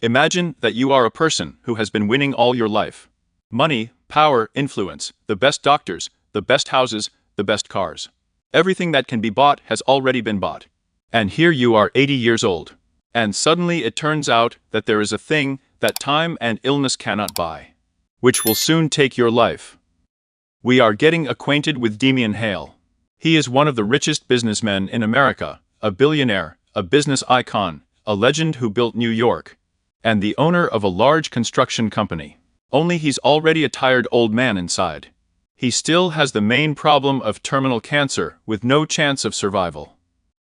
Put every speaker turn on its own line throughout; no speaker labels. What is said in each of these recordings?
Imagine that you are a person who has been winning all your life. Money, power, influence, the best doctors, the best houses, the best cars. Everything that can be bought has already been bought. And here you are 80 years old. And suddenly it turns out that there is a thing that time and illness cannot buy, which will soon take your life. We are getting acquainted with Damian Hale. He is one of the richest businessmen in America, a billionaire, a business icon, a legend who built New York, and the owner of a large construction company. Only he's already a tired old man inside. He still has the main problem of terminal cancer with no chance of survival.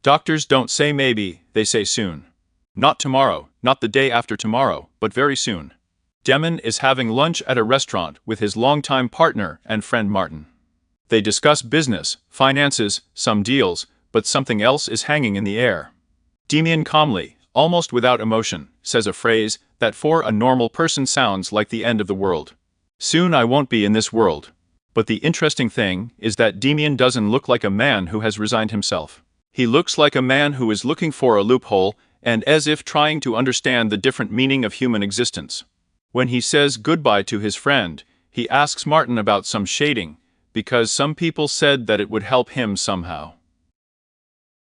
Doctors don't say maybe, they say soon. Not tomorrow, not the day after tomorrow, but very soon. Damian is having lunch at a restaurant with his longtime partner and friend Martin. They discuss business, finances, some deals, but something else is hanging in the air. Damian calmly, almost without emotion, says a phrase that for a normal person sounds like the end of the world. Soon I won't be in this world. But the interesting thing is that Damian doesn't look like a man who has resigned himself. He looks like a man who is looking for a loophole and as if trying to understand the different meaning of human existence. When he says goodbye to his friend, he asks Martin about some shading, because some people said that it would help him somehow.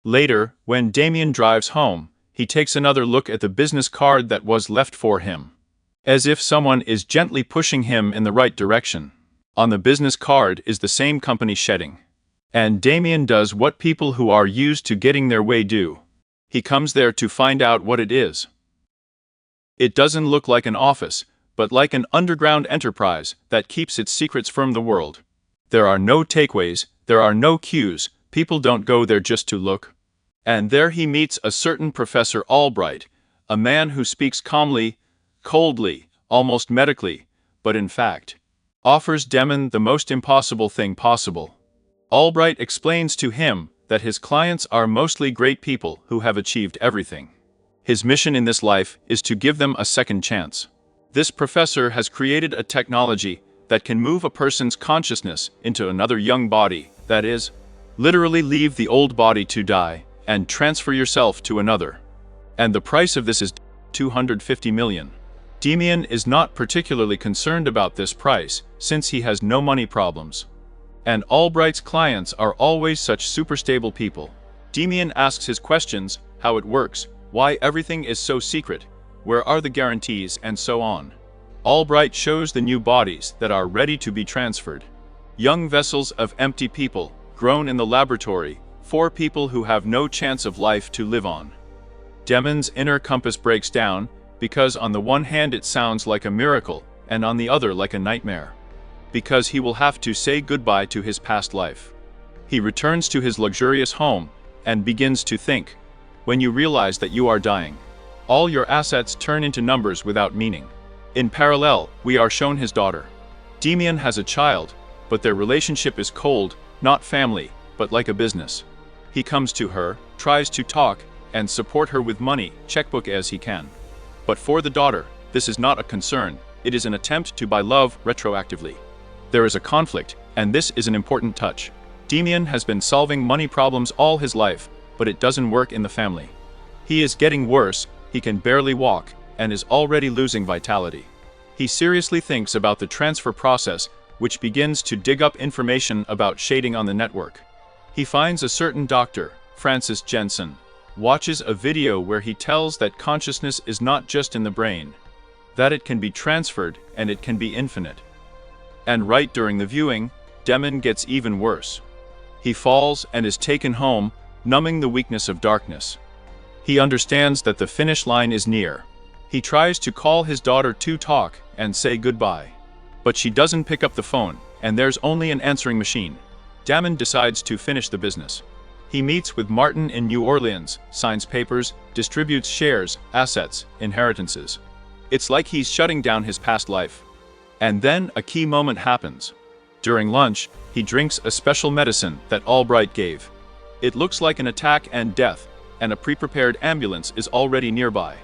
Later, when Damian drives home, he takes another look at the business card that was left for him, as if someone is gently pushing him in the right direction. On the business card is the same company shedding. And Damian does what people who are used to getting their way do. He comes there to find out what it is. It doesn't look like an office, but like an underground enterprise that keeps its secrets from the world. There are no takeaways, there are no queues, people don't go there just to look. And there he meets a certain Professor Albright, a man who speaks calmly, coldly, almost medically, but in fact, offers Damian the most impossible thing possible. Albright explains to him that his clients are mostly great people who have achieved everything. His mission in this life is to give them a second chance. This professor has created a technology that can move a person's consciousness into another young body, that is, literally leave the old body to die and transfer yourself to another. And the price of this is $250 million. Damian is not particularly concerned about this price, since he has no money problems. And Albright's clients are always such super stable people. Damian asks his questions, how it works, why everything is so secret, where are the guarantees, and so on. Albright shows the new bodies that are ready to be transferred. Young vessels of empty people, grown in the laboratory, for people who have no chance of life to live on. Damian's inner compass breaks down, because on the one hand it sounds like a miracle, and on the other like a nightmare. Because he will have to say goodbye to his past life. He returns to his luxurious home, and begins to think. When you realize that you are dying, all your assets turn into numbers without meaning. In parallel, we are shown his daughter. Damian has a child, but their relationship is cold, not family, but like a business. He comes to her, tries to talk, and support her with money, checkbook as he can. But for the daughter, this is not a concern, it is an attempt to buy love retroactively. There is a conflict, and this is an important touch. Damian has been solving money problems all his life, but it doesn't work in the family. He is getting worse, he can barely walk, and is already losing vitality. He seriously thinks about the transfer process, which begins to dig up information about shading on the network. He finds a certain doctor, Francis Jensen, watches a video where he tells that consciousness is not just in the brain, that it can be transferred and it can be infinite. And right during the viewing, Damian gets even worse. He falls and is taken home, numbing the weakness of darkness. He understands that the finish line is near. He tries to call his daughter to talk and say goodbye. But she doesn't pick up the phone, and there's only an answering machine. Damian decides to finish the business. He meets with Martin in New Orleans, signs papers, distributes shares, assets, inheritances. It's like he's shutting down his past life. And then a key moment happens. During lunch, he drinks a special medicine that Albright gave. It looks like an attack and death, and a pre-prepared ambulance is already nearby.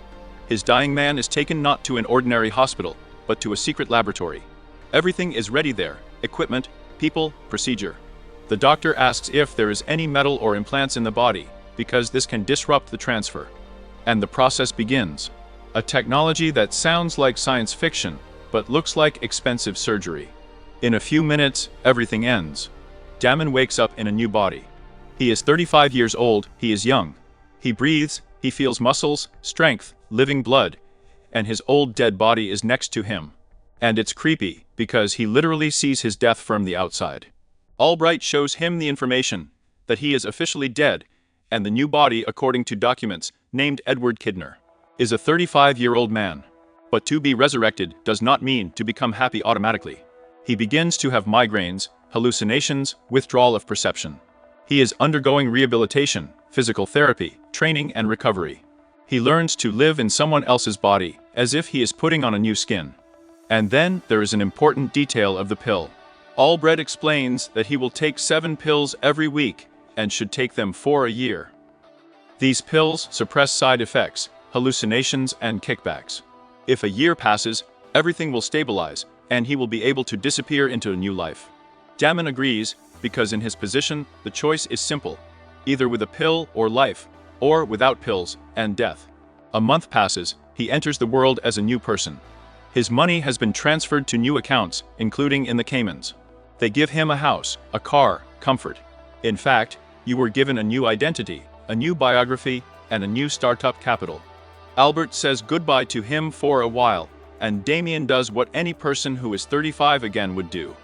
His dying man is taken not to an ordinary hospital, but to a secret laboratory. Everything is ready there, equipment, people, procedure. The doctor asks if there is any metal or implants in the body, because this can disrupt the transfer. And the process begins. A technology that sounds like science fiction, but looks like expensive surgery. In a few minutes, everything ends. Damon wakes up in a new body. He is 35 years old, he is young. He breathes, he feels muscles, strength, living blood, and his old dead body is next to him. And it's creepy, because he literally sees his death from the outside. Albright shows him the information that he is officially dead, and the new body, according to documents, named Edward Kidner, is a 35-year-old man. But to be resurrected does not mean to become happy automatically. He begins to have migraines, hallucinations, withdrawal of perception. He is undergoing rehabilitation, physical therapy, training and recovery. He learns to live in someone else's body, as if he is putting on a new skin. And then there is an important detail of the pill. Albright explains that he will take 7 pills every week and should take them for a year. These pills suppress side effects, hallucinations and kickbacks. If a year passes, everything will stabilize, and he will be able to disappear into a new life. Damon agrees, because in his position, the choice is simple, either with a pill or life, or without pills and death. A month passes, he enters the world as a new person. His money has been transferred to new accounts, including in the Caymans. They give him a house, a car, comfort. In fact, you were given a new identity, a new biography, and a new startup capital. Albert says goodbye to him for a while, and Damien does what any person who is 35 again would do.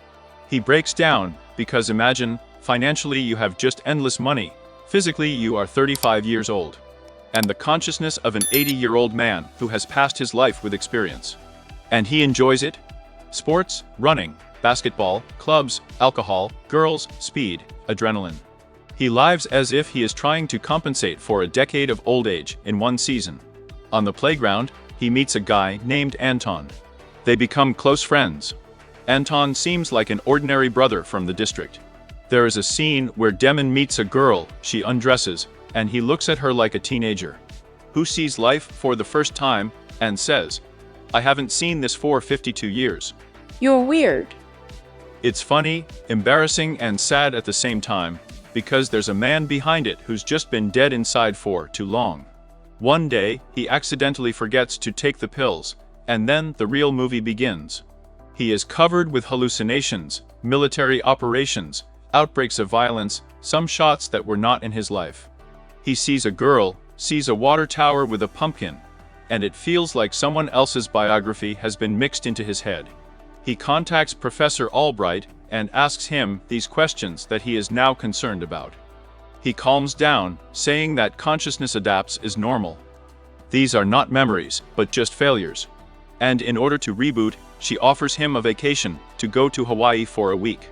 He breaks down, because imagine, financially you have just endless money, physically you are 35 years old. And the consciousness of an 80-year-old man who has passed his life with experience. And he enjoys it? Sports, running, basketball, clubs, alcohol, girls, speed, adrenaline. He lives as if he is trying to compensate for a decade of old age in one season. On the playground, he meets a guy named Anton. They become close friends. Anton seems like an ordinary brother from the district. There is a scene where Damon meets a girl, she undresses, and he looks at her like a teenager, who sees life for the first time, and says, "I haven't seen this for 52 years.
You're weird."
It's funny, embarrassing, and sad at the same time, because there's a man behind it who's just been dead inside for too long. One day, he accidentally forgets to take the pills, and then the real movie begins. He is covered with hallucinations, military operations, outbreaks of violence, some shots that were not in his life. He sees a girl, sees a water tower with a pumpkin, and it feels like someone else's biography has been mixed into his head. He contacts Professor Albright and asks him these questions that he is now concerned about. He calms down, saying that consciousness adapts is normal. These are not memories, but just failures. And in order to reboot, she offers him a vacation to go to Hawaii for a week.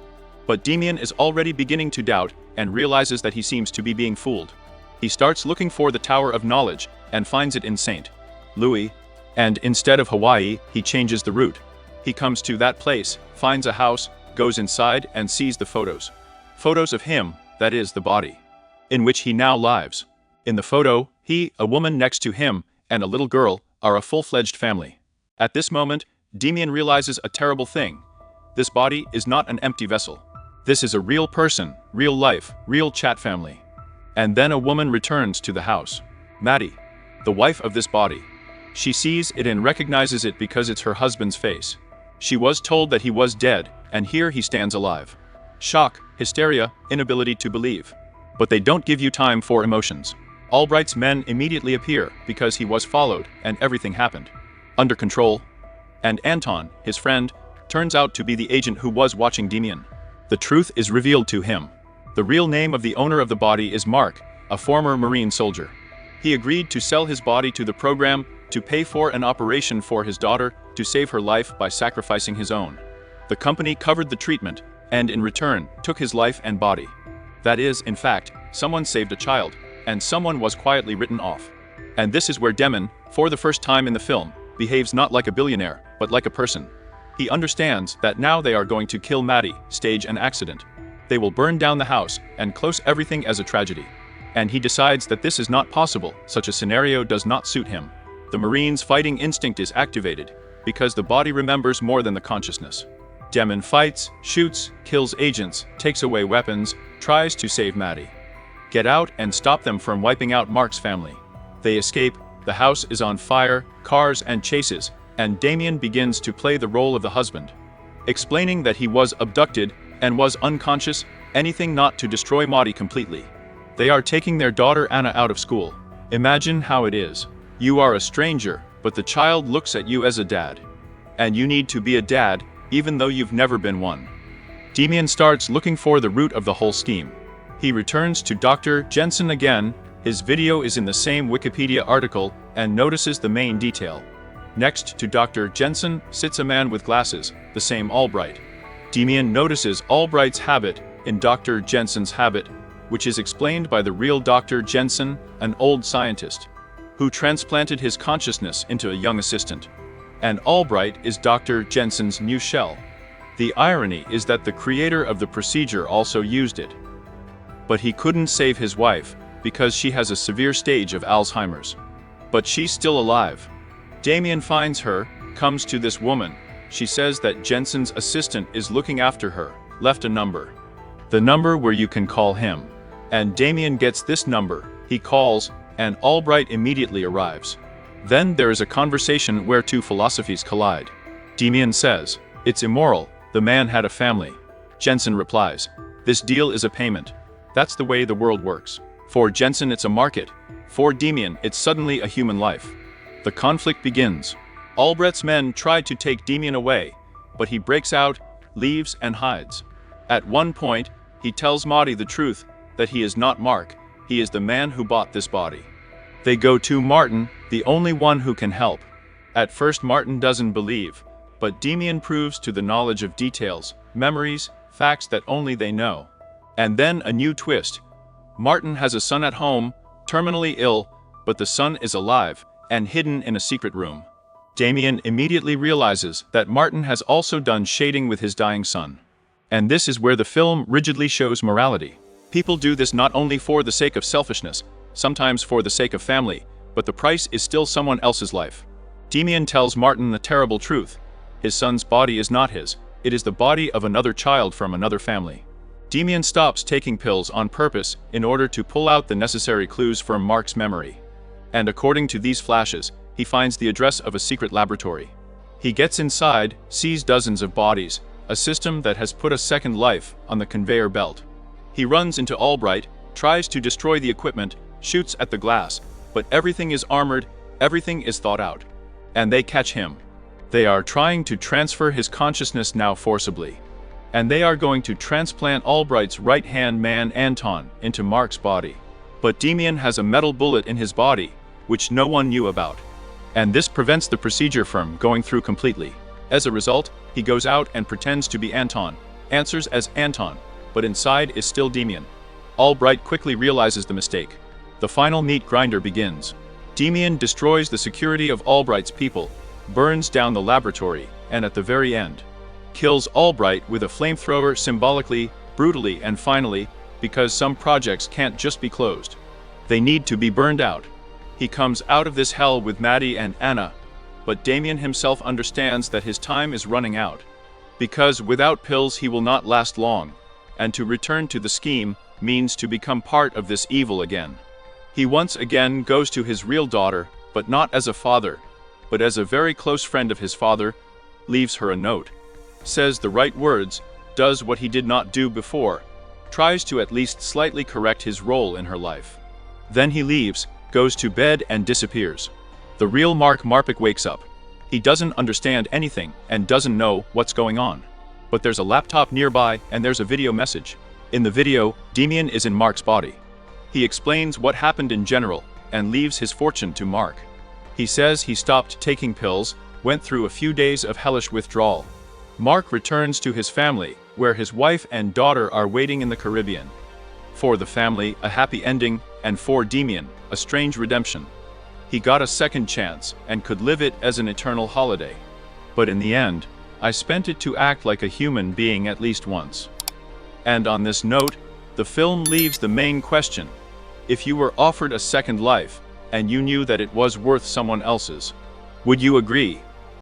But Damien is already beginning to doubt and realizes that he seems to be being fooled. He starts looking for the Tower of Knowledge and finds it in St. Louis, and instead of Hawaii, he changes the route. He comes to that place, finds a house, goes inside and sees the photos. Photos of him, that is, the body, in which he now lives. In the photo, he, a woman next to him, and a little girl are a full-fledged family. At this moment, Damien realizes a terrible thing. This body is not an empty vessel. This is a real person, real life, real chat family. And then a woman returns to the house. Maddie, the wife of this body. She sees it and recognizes it because it's her husband's face. She was told that he was dead, and here he stands alive. Shock, hysteria, inability to believe. But they don't give you time for emotions. Albright's men immediately appear because he was followed and everything happened under control. And Anton, his friend, turns out to be the agent who was watching Damien. The truth is revealed to him. The real name of the owner of the body is Mark, a former Marine soldier. He agreed to sell his body to the program to pay for an operation for his daughter to save her life by sacrificing his own. The company covered the treatment and in return took his life and body. That is, in fact, someone saved a child, and someone was quietly written off. And this is where Damon, for the first time in the film, behaves not like a billionaire, but like a person. He understands that now they are going to kill Maddie, stage an accident. They will burn down the house and close everything as a tragedy. And he decides that this is not possible, such a scenario does not suit him. The Marine's fighting instinct is activated, because the body remembers more than the consciousness. Damon fights, shoots, kills agents, takes away weapons, tries to save Maddie. Get out and stop them from wiping out Mark's family. They escape, The house is on fire, cars and chases, and Damien begins to play the role of the husband, explaining that he was abducted and was unconscious, anything not to destroy Maudie completely. They are taking their daughter Anna out of school. Imagine how it is. You are a stranger, but the child looks at you as a dad. And you need to be a dad, even though you've never been one. Damien starts looking for the root of the whole scheme. He returns to Dr. Jensen again. His video is in the same Wikipedia article and notices the main detail. Next to Dr. Jensen sits a man with glasses, the same Albright. Damien notices Albright's habit in Dr. Jensen's habit, which is explained by the real Dr. Jensen, an old scientist, who transplanted his consciousness into a young assistant. And Albright is Dr. Jensen's new shell. The irony is that the creator of the procedure also used it. But he couldn't save his wife, because she has a severe stage of Alzheimer's. But she's still alive. Damien finds her, comes to this woman. She says that Jensen's assistant is looking after her, left a number. The number where you can call him. And Damien gets this number, he calls, and Albright immediately arrives. Then there is a conversation where two philosophies collide. Damien says, "It's immoral, the man had a family." Jensen replies, "This deal is a payment. That's the way the world works." For Jensen it's a market. For Damien it's suddenly a human life. The conflict begins. Albright's men try to take Damien away, but he breaks out, leaves and hides. At one point, he tells Maudie the truth, that he is not Mark, he is the man who bought this body. They go to Martin, the only one who can help. At first Martin doesn't believe, but Damien proves to the knowledge of details, memories, facts that only they know. And then a new twist. Martin has a son at home, terminally ill, but the son is alive, and hidden in a secret room. Damien immediately realizes that Martin has also done shading with his dying son. And this is where the film rigidly shows morality. People do this not only for the sake of selfishness, sometimes for the sake of family, but the price is still someone else's life. Damien tells Martin the terrible truth. His son's body is not his, it is the body of another child from another family. Damien stops taking pills on purpose in order to pull out the necessary clues from Mark's memory. And according to these flashes, he finds the address of a secret laboratory. He gets inside, sees dozens of bodies, a system that has put a second life on the conveyor belt. He runs into Albright, tries to destroy the equipment, shoots at the glass, but everything is armored, everything is thought out. And they catch him. They are trying to transfer his consciousness now forcibly. And they are going to transplant Albright's right-hand man Anton into Mark's body. But Damien has a metal bullet in his body, which no one knew about. And this prevents the procedure from going through completely. As a result, he goes out and pretends to be Anton, answers as Anton, but inside is still Damien. Albright quickly realizes the mistake. The final meat grinder begins. Damien destroys the security of Albright's people, burns down the laboratory, and at the very end, kills Albright with a flamethrower symbolically, brutally, and finally, because some projects can't just be closed. They need to be burned out. He comes out of this hell with Maddie and Anna, but Damien himself understands that his time is running out. Because without pills he will not last long, and to return to the scheme means to become part of this evil again. He once again goes to his real daughter, but not as a father, but as a very close friend of his father, leaves her a note, says the right words, does what he did not do before, tries to at least slightly correct his role in her life. Then he leaves, goes to bed and disappears. The real Mark Marpick wakes up. He doesn't understand anything and doesn't know what's going on. But there's a laptop nearby and there's a video message. In the video, Damien is in Mark's body. He explains what happened in general and leaves his fortune to Mark. He says he stopped taking pills, went through a few days of hellish withdrawal. Mark returns to his family, where his wife and daughter are waiting in the Caribbean. For the family, a happy ending, and for Damien, a strange redemption. He got a second chance and could live it as an eternal holiday. But in the end, I spent it to act like a human being at least once. And on this note, the film leaves the main question. If you were offered a second life, and you knew that it was worth someone else's, would you agree?